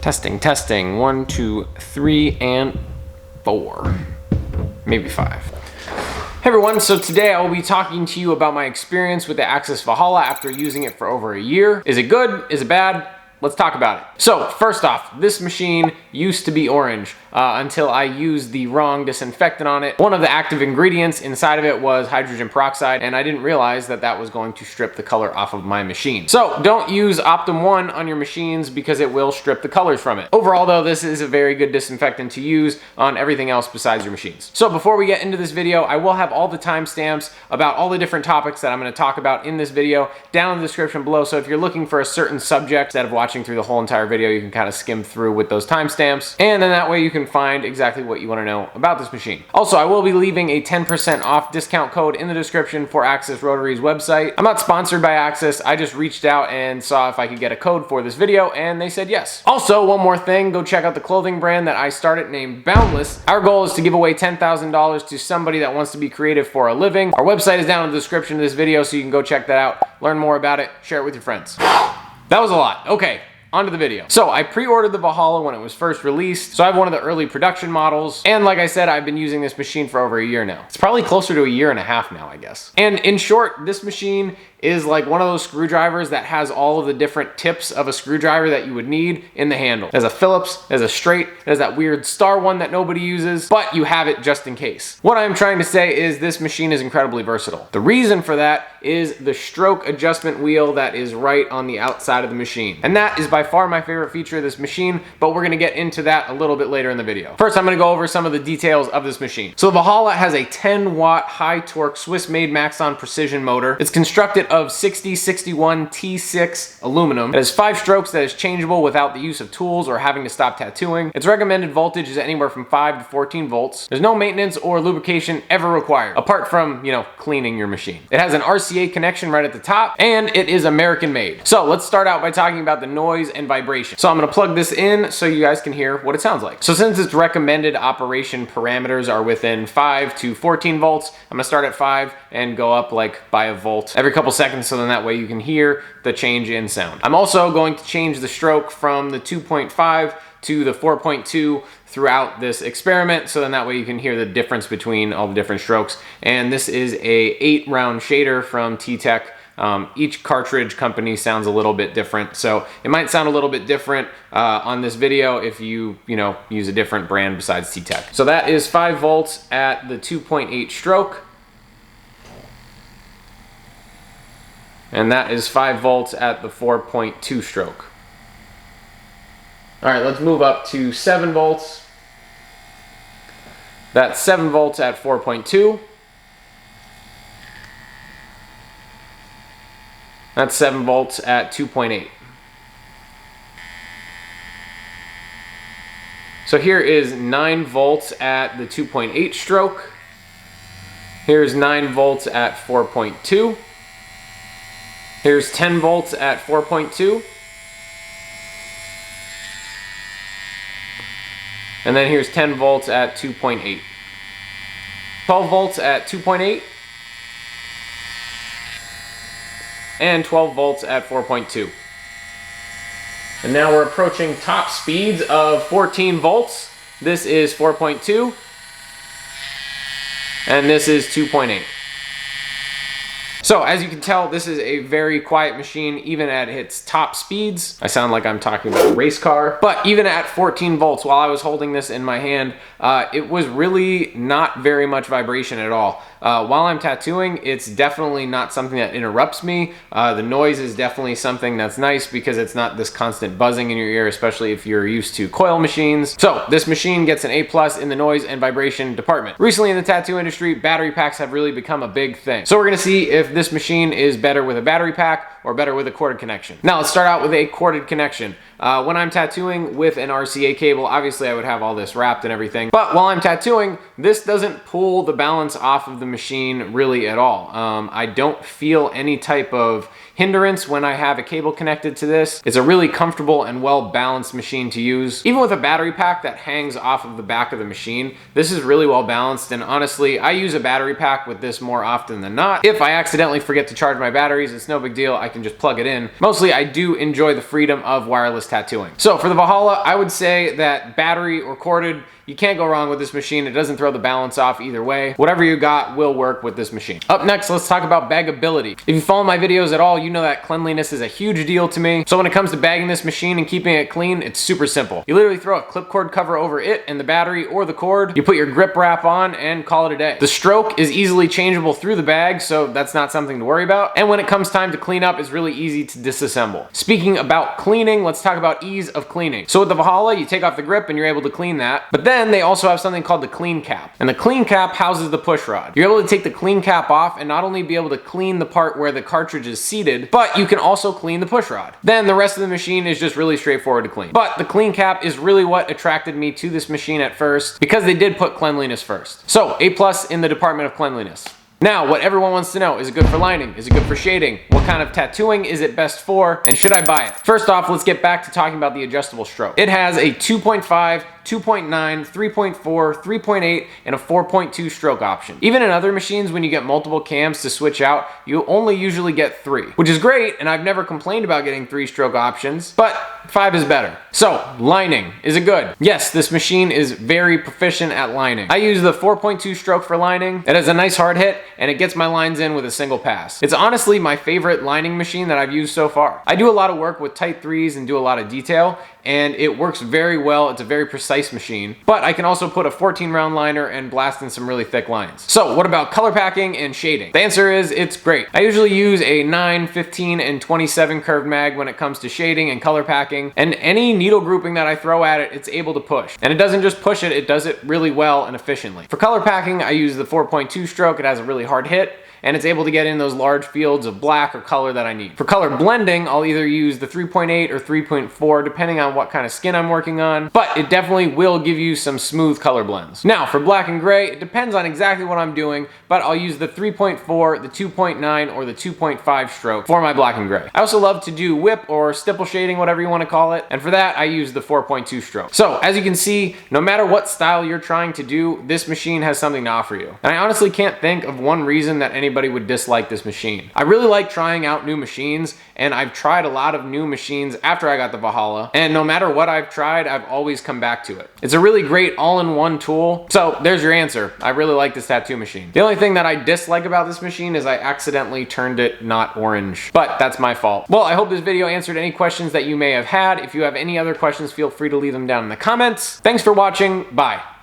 Testing, testing. 1, 2, 3, and 4. Maybe 5. Hey everyone, so today I will be talking to you about my experience with the Axys Valhalla after using it for over a year. Is it good? Is it bad? Let's talk about it. So first off, this machine used to be orange until I used the wrong disinfectant on it. One of the active ingredients inside of it was hydrogen peroxide, and I didn't realize that that was going to strip the color off of my machine. So don't use Optum 1 on your machines because it will strip the colors from it. Overall though, this is a very good disinfectant to use on everything else besides your machines. So before we get into this video, I will have all the timestamps about all the different topics that I'm going to talk about in this video down in the description below. So if you're looking for a certain subject, instead of watching through the whole entire video, you can kind of skim through with those timestamps, and then that way you can find exactly what you want to know about this machine. Also, I will be leaving a 10% off discount code in the description for Axys Rotary's website. I'm not sponsored by Axys, I just reached out and saw if I could get a code for this video, and they said yes. Also, one more thing, go check out the clothing brand that I started named Boundless. Our goal is to give away $10,000 to somebody that wants to be creative for a living. Our website is down in the description of this video, so you can go check that out, learn more about it, share it with your friends. That was a lot. Okay. Onto the video. So I pre-ordered the Valhalla when it was first released, so I have one of the early production models, and like I said, I've been using this machine for over a year now. It's probably closer to a year and a half now, I guess. And in short, this machine is like one of those screwdrivers that has all of the different tips of a screwdriver that you would need in the handle. There's a Phillips, there's a straight, there's that weird star one that nobody uses, but you have it just in case. What I'm trying to say is this machine is incredibly versatile. The reason for that is the stroke adjustment wheel that is right on the outside of the machine. And that is by far my favorite feature of this machine, but we're gonna get into that a little bit later in the video. First, I'm gonna go over some of the details of this machine. So the Valhalla has a 10-watt high torque Swiss-made Maxon precision motor. It's constructed of 6061 T6 aluminum. It has 5 strokes that is changeable without the use of tools or having to stop tattooing. Its recommended voltage is anywhere from 5 to 14 volts. There's no maintenance or lubrication ever required, apart from, cleaning your machine. It has an RCA connection right at the top, and it is American made. So let's start out by talking about the noise and vibration. So I'm gonna plug this in so you guys can hear what it sounds like. So since its recommended operation parameters are within 5 to 14 volts, I'm gonna start at 5 and go up like by a volt every couple seconds, so then that way you can hear the change in sound. I'm also going to change the stroke from the 2.5 to the 4.2 throughout this experiment, so then that way you can hear the difference between all the different strokes. And this is a 8-round shader from T-Tech. Each cartridge company sounds a little bit different, so it might sound a little bit different on this video if you use a different brand besides T-Tech. So that is 5 volts at the 2.8 stroke. And that is 5 volts at the 4.2 stroke. All right, let's move up to 7 volts. That's 7 volts at 4.2. That's 7 volts at 2.8. So here is 9 volts at the 2.8 stroke. Here's 9 volts at 4.2. Here's 10 volts at 4.2. And then here's 10 volts at 2.8. 12 volts at 2.8. And 12 volts at 4.2. And now we're approaching top speeds of 14 volts. This is 4.2. And this is 2.8. So as you can tell, this is a very quiet machine, even at its top speeds. I sound like I'm talking about a race car, but even at 14 volts, while I was holding this in my hand, it was really not very much vibration at all. While I'm tattooing, it's definitely not something that interrupts me. The noise is definitely something that's nice because it's not this constant buzzing in your ear, especially if you're used to coil machines. So this machine gets an A+ in the noise and vibration department. Recently in the tattoo industry, battery packs have really become a big thing. So we're gonna see if this machine is better with a battery pack or better with a corded connection. Now let's start out with a corded connection. When I'm tattooing with an RCA cable, obviously I would have all this wrapped and everything, but while I'm tattooing, this doesn't pull the balance off of the machine really at all. I don't feel any type of hindrance when I have a cable connected to this. It's a really comfortable and well-balanced machine to use. Even with a battery pack that hangs off of the back of the machine, this is really well balanced, and honestly, I use a battery pack with this more often than not. If I accidentally forget to charge my batteries, it's no big deal. I and just plug it in. Mostly I do enjoy the freedom of wireless tattooing. So for the Valhalla, I would say that battery or corded, you can't go wrong with this machine. It doesn't throw the balance off either way. Whatever you got will work with this machine. Up next, let's talk about bagability. If you follow my videos at all, you know that cleanliness is a huge deal to me. So when it comes to bagging this machine and keeping it clean, it's super simple. You literally throw a clip cord cover over it and the battery or the cord. You put your grip wrap on and call it a day. The stroke is easily changeable through the bag, so that's not something to worry about. And when it comes time to clean up, it's really easy to disassemble. Speaking about cleaning, let's talk about ease of cleaning. So with the Valhalla, you take off the grip and you're able to clean that. But then they also have something called the clean cap. And the clean cap houses the push rod. You're able to take the clean cap off and not only be able to clean the part where the cartridge is seated, but you can also clean the push rod. Then the rest of the machine is just really straightforward to clean. But the clean cap is really what attracted me to this machine at first, because they did put cleanliness first. So A+ in the department of cleanliness. Now, what everyone wants to know, is it good for lining? Is it good for shading? What kind of tattooing is it best for? And should I buy it? First off, let's get back to talking about the adjustable stroke. It has a 2.5, 2.9, 3.4, 3.8, and a 4.2 stroke option. Even in other machines, when you get multiple cams to switch out, you only usually get 3, which is great, and I've never complained about getting 3 stroke options, but 5 is better. So, lining, is it good? Yes, this machine is very proficient at lining. I use the 4.2 stroke for lining. It has a nice hard hit, and it gets my lines in with a single pass. It's honestly my favorite lining machine that I've used so far. I do a lot of work with tight 3s and do a lot of detail, and it works very well. It's a very precise machine, but I can also put a 14 round liner and blast in some really thick lines. So what about color packing and shading? The answer is it's great. I usually use a 9, 15, and 27 curved mag when it comes to shading and color packing, and any needle grouping that I throw at it, it's able to push. And it doesn't just push it, it does it really well and efficiently. For color packing, I use the 4.2 stroke. It has a really hard hit, and it's able to get in those large fields of black or color that I need. For color blending, I'll either use the 3.8 or 3.4, depending on what kind of skin I'm working on, but it definitely will give you some smooth color blends. Now, for black and gray, it depends on exactly what I'm doing, but I'll use the 3.4, the 2.9, or the 2.5 stroke for my black and gray. I also love to do whip or stipple shading, whatever you want to call it, and for that, I use the 4.2 stroke. So, as you can see, no matter what style you're trying to do, this machine has something to offer you. And I honestly can't think of one reason that anybody would dislike this machine. I really like trying out new machines, and I've tried a lot of new machines after I got the Valhalla, and no matter what I've tried, I've always come back to it. It's a really great all-in-one tool. So there's your answer. I really like this tattoo machine. The only thing that I dislike about this machine is I accidentally turned it not orange, but that's my fault. Well, I hope this video answered any questions that you may have had. If you have any other questions, feel free to leave them down in the comments. Thanks for watching. Bye.